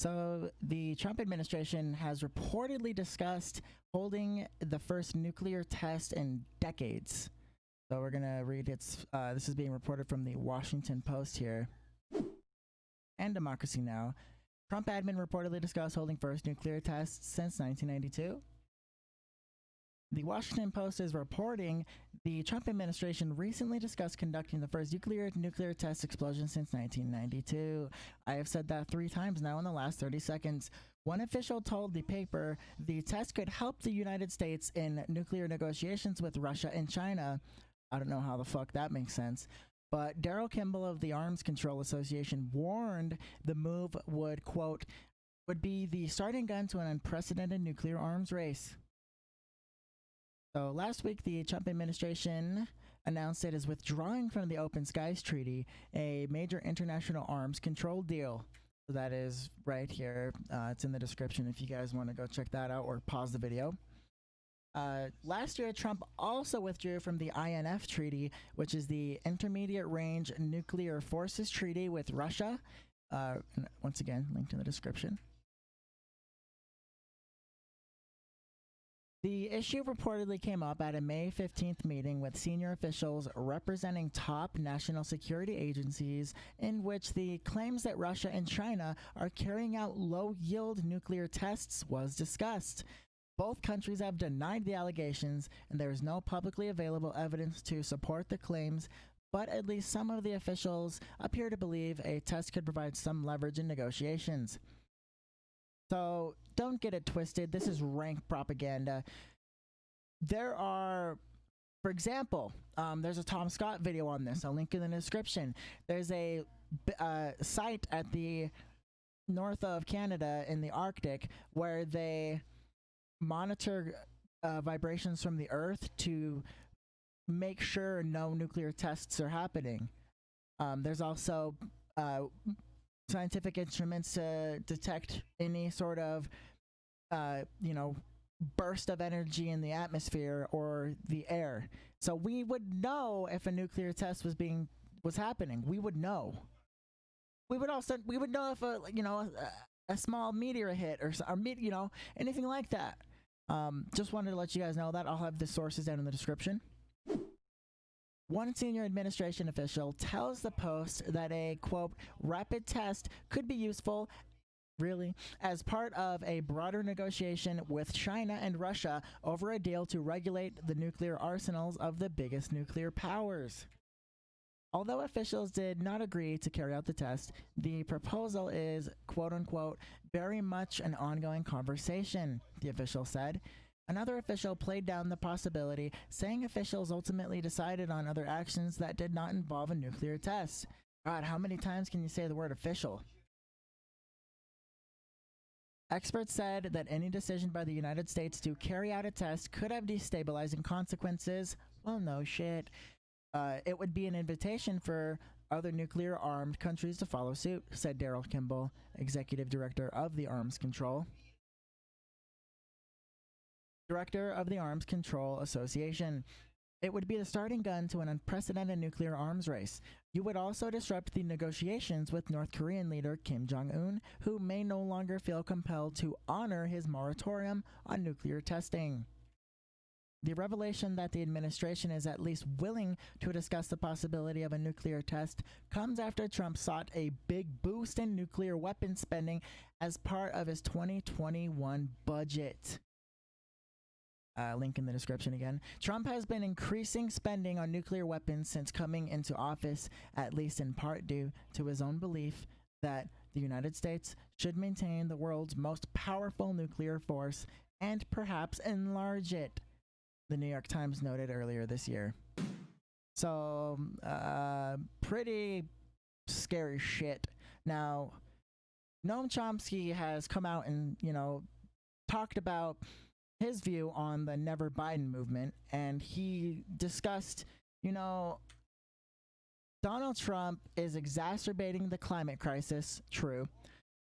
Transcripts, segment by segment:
So, the Trump administration has reportedly discussed holding the first nuclear test in decades. So, we're going to read this is being reported from the Washington Post here and Democracy Now! Trump admin reportedly discussed holding first nuclear tests since 1992. The Washington Post is reporting the Trump administration recently discussed conducting the first nuclear test explosion since 1992. I have said that 3 times now in the last 30 seconds. One official told the paper the test could help the United States in nuclear negotiations with Russia and China. I don't know how the fuck that makes sense. But Daryl Kimball of the Arms Control Association warned the move would, quote, would be the starting gun to an unprecedented nuclear arms race. So last week, the Trump administration announced it is withdrawing from the Open Skies Treaty, a major international arms control deal. So that is right here. It's in the description if you guys want to go check that out or pause the video. Last year, Trump also withdrew from the INF Treaty, which is the Intermediate Range Nuclear Forces Treaty with Russia. And once again, linked in the description. The issue reportedly came up at a May 15th meeting with senior officials representing top national security agencies, in which the claims that Russia and China are carrying out low-yield nuclear tests was discussed. Both countries have denied the allegations, and there is no publicly available evidence to support the claims, but at least some of the officials appear to believe a test could provide some leverage in negotiations. So don't get it twisted. This is rank propaganda. There are, for example, there's a Tom Scott video on this. I'll link in the description. There's a site at the north of Canada in the Arctic where they monitor vibrations from the Earth to make sure no nuclear tests are happening. There's also scientific instruments to detect any sort of, burst of energy in the atmosphere or the air. So we would know if a nuclear test was happening. We would know. We would know if a small meteor hit or anything like that. Just wanted to let you guys know that. I'll have the sources down in the description. One senior administration official tells the Post that a, quote, rapid test could be useful, really, as part of a broader negotiation with China and Russia over a deal to regulate the nuclear arsenals of the biggest nuclear powers. Although officials did not agree to carry out the test, the proposal is, quote unquote, very much an ongoing conversation, the official said. Another official played down the possibility, saying officials ultimately decided on other actions that did not involve a nuclear test. God, how many times can you say the word official? Experts said that any decision by the United States to carry out a test could have destabilizing consequences. Well, no shit. It would be an invitation for other nuclear-armed countries to follow suit, said Daryl Kimball, executive director of the Arms Control Association. It would be the starting gun to an unprecedented nuclear arms race. You would also disrupt the negotiations with North Korean leader Kim Jong-un, who may no longer feel compelled to honor his moratorium on nuclear testing. The revelation that the administration is at least willing to discuss the possibility of a nuclear test comes after Trump sought a big boost in nuclear weapon spending as part of his 2021 budget. Link in the description again. Trump has been increasing spending on nuclear weapons since coming into office, at least in part due to his own belief that the United States should maintain the world's most powerful nuclear force and perhaps enlarge it, the New York Times noted earlier this year. So, pretty scary shit. Now, Noam Chomsky has come out and, talked about his view on the Never Biden movement, and he discussed, Donald Trump is exacerbating the climate crisis, true.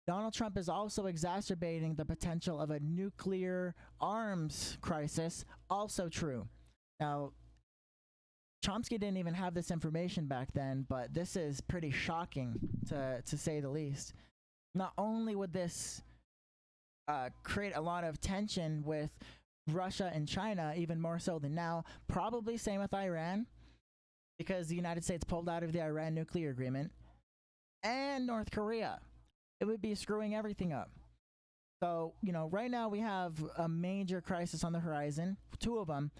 Donald Trump is also exacerbating the potential of a nuclear arms crisis, also true. Now, Chomsky didn't even have this information back then, but this is pretty shocking to say the least. not only would this create a lot of tension with Russia and China, even more so than now, probably same with Iran, because the United States pulled out of the Iran nuclear agreement, and North Korea. It would be screwing everything up. So, right now we have a major crisis on the horizon, two of them,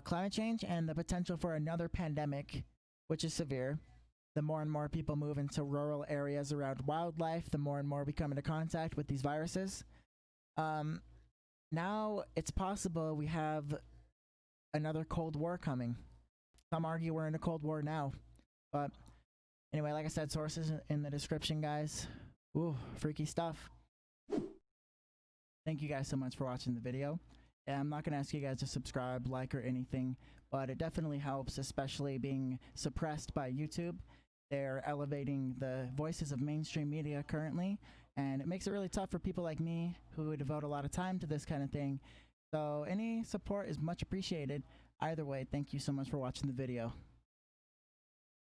climate change and the potential for another pandemic, which is severe. The more and more people move into rural areas around wildlife, the more and more we come into contact with these viruses. Now it's possible we have another Cold War coming. Some argue we're in a Cold War now. But anyway, like I said, sources in the description, guys. Ooh, freaky stuff. Thank you guys so much for watching the video. And I'm not going to ask you guys to subscribe, like, or anything, but it definitely helps, especially being suppressed by YouTube. They're elevating the voices of mainstream media currently, and it makes it really tough for people like me who devote a lot of time to this kind of thing. So any support is much appreciated. Either way, thank you so much for watching the video.